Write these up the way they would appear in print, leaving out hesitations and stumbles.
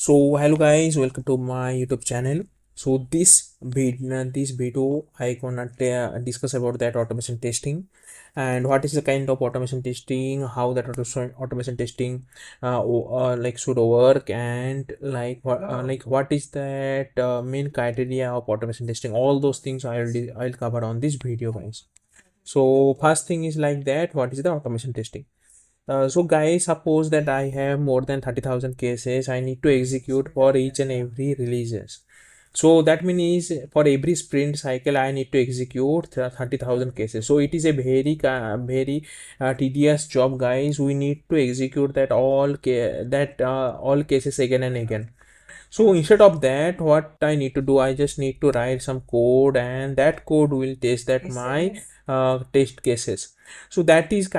So hello guys, welcome to my YouTube channel. So this video I gonna discuss about that automation testing and what is the kind of automation testing, how that automation testing like should work, and what is that main criteria of automation testing. All those things I'll cover on this video, guys. So first thing is like that, what is the automation testing? So guys, suppose that I have more than 30,000 cases I need to execute for each and every releases. So that means for every sprint cycle I need to execute 30,000 cases. So it is a very tedious job, guys. We need to execute that all cases again and again. So instead of that, what I need to do, I just need to write some code, and that code will test that my test cases. So that is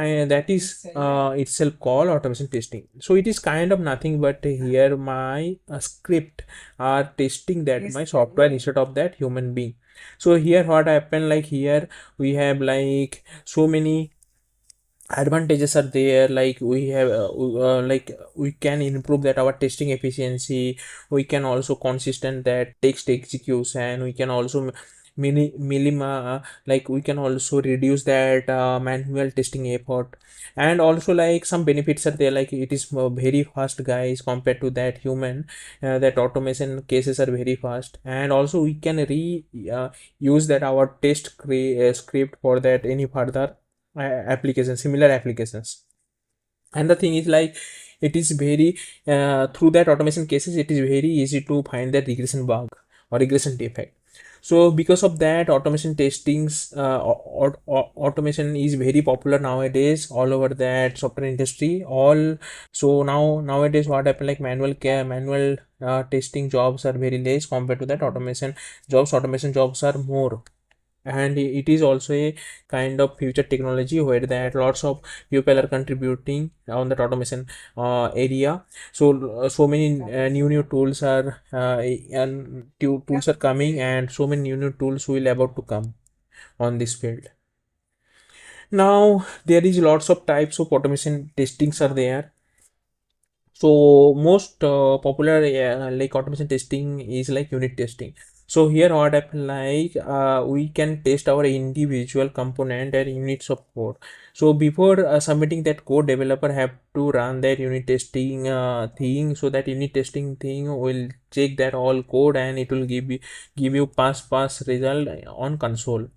itself called automation testing. So it is kind of nothing but here my script are testing that my software instead of that human being. So here what happened, like here we have like so many advantages are there, like we have like we can improve that our testing efficiency. We can also consistent that text execution. We can also like we can also reduce that manual testing effort. And also like some benefits are there, like it is very fast, guys, compared to that human. That automation cases are very fast, and also we can use that our script for that any further applications, similar applications. And the thing is like it is very through that automation cases it is very easy to find that regression bug or regression defect. So because of that, automation testings automation is very popular nowadays all over that software industry all. So nowadays what happened, like manual testing jobs are very less compared to that automation jobs are more. And it is also a kind of future technology where that lots of people are contributing on that automation area. So many new tools are tools are coming, and so many new tools will about to come on this field. Now there is lots of types of automation testings are there. So most popular like automation testing is like unit testing. So here what happen, like we can test our individual component and units of code. So before submitting that code, developer have to run that unit testing thing. So that unit testing thing will check that all code, and it will give you pass result on console.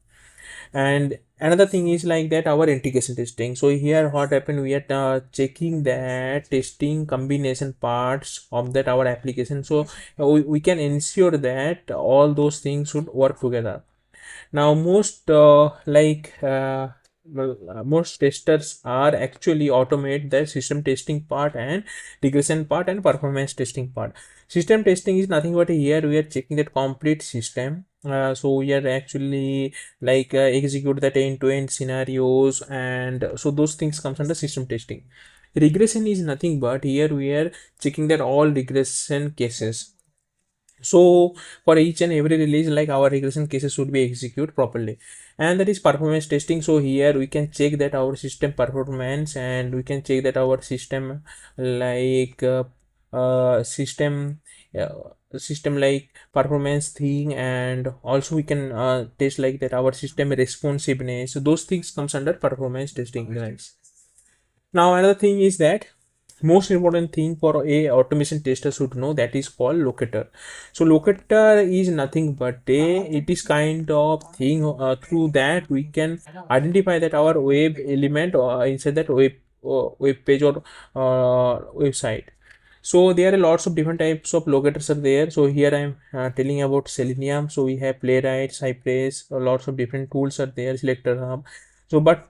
And another thing is like that our integration testing. So here what happened, we are checking that testing combination parts of that our application. So we can ensure that all those things should work together. Now most testers are actually automate the system testing part and regression part and performance testing part. System testing is nothing but here we are checking that complete system. So we are actually like execute that end-to-end scenarios, and so those things comes under system testing. Regression is nothing but here we are checking that all regression cases. So for each and every release, like our regression cases should be executed properly. And that is performance testing. So here we can check that our system performance, and we can check that our system like system like performance thing. And also we can test like that our system responsiveness. So those things comes under performance testing, guys. Now another thing is that most important thing for a automation tester should know, that is called locator. So locator is nothing but it is kind of thing through that we can identify that our web element or inside that web page or website. So there are lots of different types of locators are there. So here I am telling about Selenium. So we have Playwright, Cypress, lots of different tools are there, Selector Hub. So but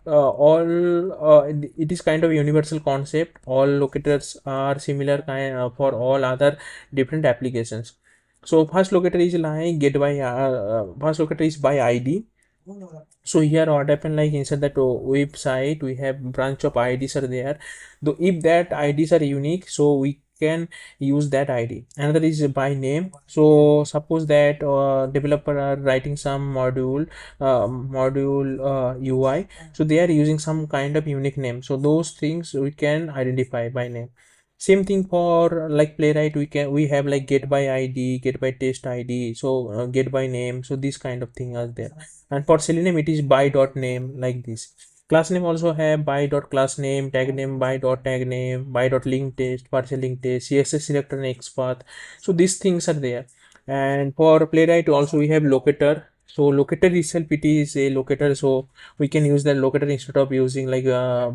it is kind of universal concept. All locators are similar kind for all other different applications. So first locator is like get by first locator is by ID. So here what happened, like inside that website we have branch of IDs are there. Though if that IDs are unique, so we can use that ID. Another is by name. So suppose that developer are writing some module UI, so they are using some kind of unique name. So those things we can identify by name. Same thing for like playwright, we have like get by id, get by test id, so get by name, so these kind of thing are there. And for selenium it is by dot name, like this. Class name also have by dot class name, tag name by dot tag name, by dot link test, partial link test, css selector and xpath, so these things are there. And for playwright also we have locator. So locator itself, it is a locator, so we can use the locator instead of using like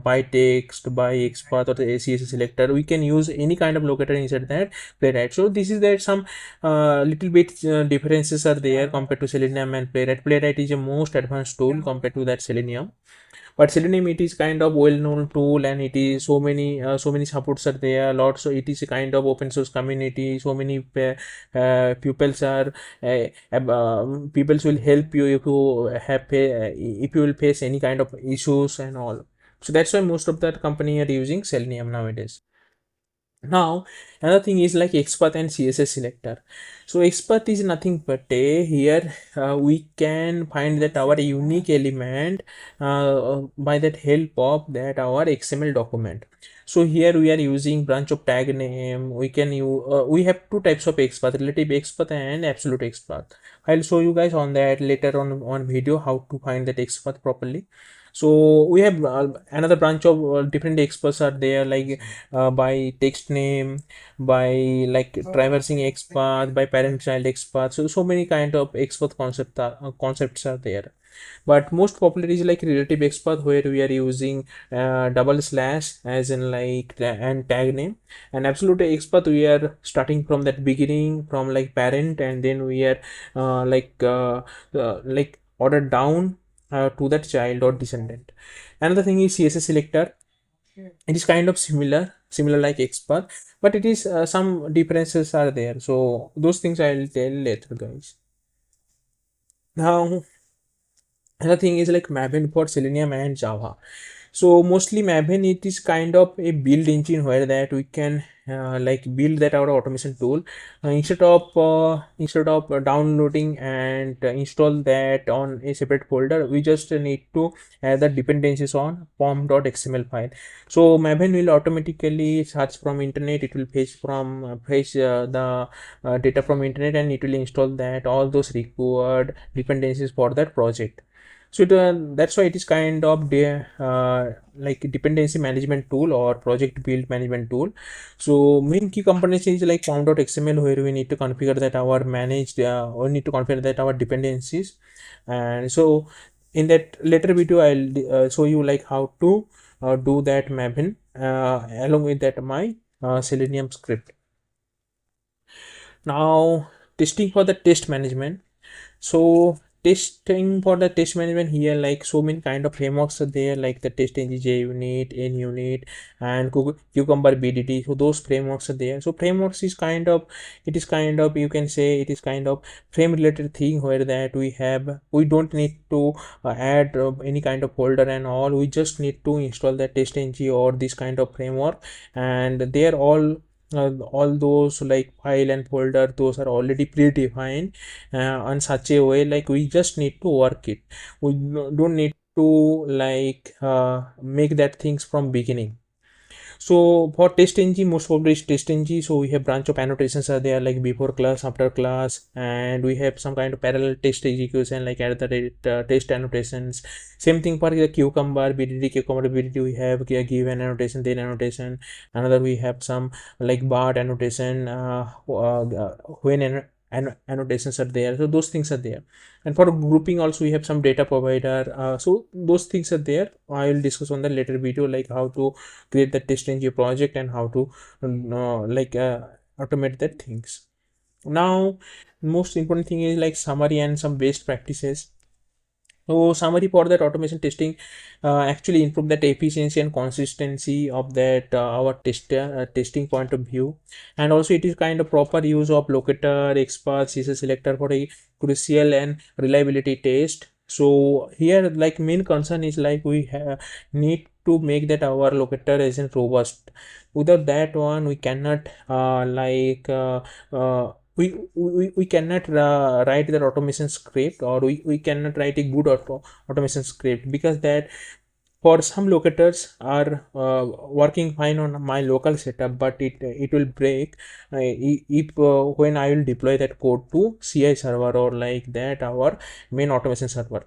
by text, by xpath or the css selector. We can use any kind of locator inside that playwright. So this is that some little bit differences are there compared to selenium and playwright. Playwright is a most advanced tool compared to that selenium, but selenium, it is kind of well known tool, and it is so many supports are there, lots. So it is a kind of open source community, so many pupils are pupils will help you if you have if you will face any kind of issues and all. So that's why most of that company are using selenium nowadays. Now another thing is like XPath and CSS selector. So XPath is nothing but a here we can find that our unique element by that help of that our XML document. So here we are using branch of tag name. We can use we have two types of XPath, relative XPath and absolute XPath. I'll show you guys on that later on video how to find that XPath properly. So we have another branch of different experts are there, like by text name, by like traversing XPath, by parent child XPath. So many kind of XPath concepts are there. But most popular is like relative XPath, where we are using double slash as in like and tag name. And absolute XPath, we are starting from that beginning from like parent, and then we are like ordered down to that child or descendant. Another thing is CSS selector. It is kind of similar like XPath, but it is some differences are there. So those things I'll tell later, guys. Now another thing is like Maven for Selenium and Java. So mostly Maven, it is kind of a build engine where that we can like build that our automation tool instead of downloading and install that on a separate folder. We just need to add the dependencies on pom.xml file. So Maven will automatically search from internet. It will fetch the data from internet, and it will install that all those required dependencies for that project. So that's why it is kind of like dependency management tool or project build management tool. So main key components is like form.xml, where we need to configure that our managed or need to configure that our dependencies. And so in that later video I'll show you like how to do that Maven along with that my Selenium script. Now testing for the test management. So testing for the test management, here like so many kind of frameworks are there, like the TestNG, JUnit, NUnit, and Cucumber BDD. So those frameworks are there. So frameworks is kind of, it is kind of, you can say it is kind of frame related thing, where that we don't need to add any kind of folder and all. We just need to install the TestNG or this kind of framework, and they are all those like file and folder, those are already predefined on such a way like we just need to work it. We don't need to like make that things from beginning. So for TestNG, most probably is TestNG. So we have branch of annotations are there, like before class, after class, and we have some kind of parallel test execution like at the rate test annotations. Same thing for the Cucumber BDD, we have given annotation, then annotation. Another we have some like BART annotation, when annotations are there. So those things are there. And for grouping also we have some data provider. So those things are there. I will discuss on the later video, like how to create the TestNG project and how to automate that things. Now most important thing is like summary and some best practices. So summary for that automation testing actually improve that efficiency and consistency of that our testing point of view. And also it is kind of proper use of locator, XPath, CSS selector for a crucial and reliability test. So here like main concern is like we need to make that our locator isn't robust. Without that one we cannot we cannot write that automation script, or we cannot write a good automation script, because that For some locators are working fine on my local setup, but it will break if when I will deploy that code to CI server or like that our main automation server.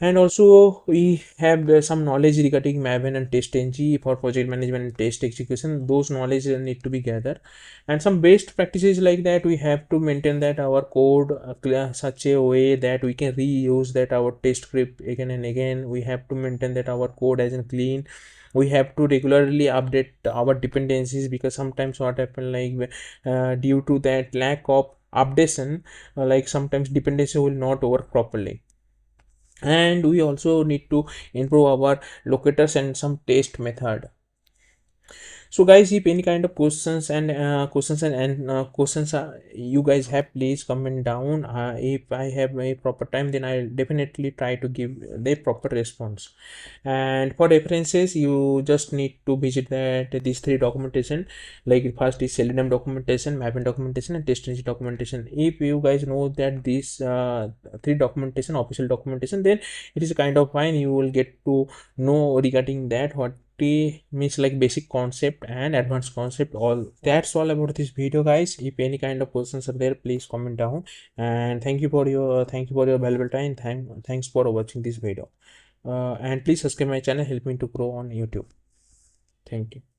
And also we have some knowledge regarding Maven and TestNG for project management and test execution. Those knowledge need to be gathered, and some best practices like that we have to maintain that our code such a way that we can reuse that our test script again and again. We have to maintain that our code as in clean. We have to regularly update our dependencies, because sometimes what happen like due to that lack of updation, like sometimes dependency will not work properly. And we also need to improve our locators and some test method. So guys, if any kind of questions and questions you guys have, please comment down. If I have a proper time, then I'll definitely try to give the proper response. And for references, you just need to visit that these three documentation. Like first is Selenium documentation, Maven documentation, and TestNG documentation. If you guys know that these three documentation, official documentation, then it is kind of fine. You will get to know regarding that what means like basic concept and advanced concept. All that's all about this video, guys. If any kind of questions are there, please comment down. And thank you for your valuable time. Thanks for watching this video. And please subscribe my channel, help me to grow on YouTube. Thank you.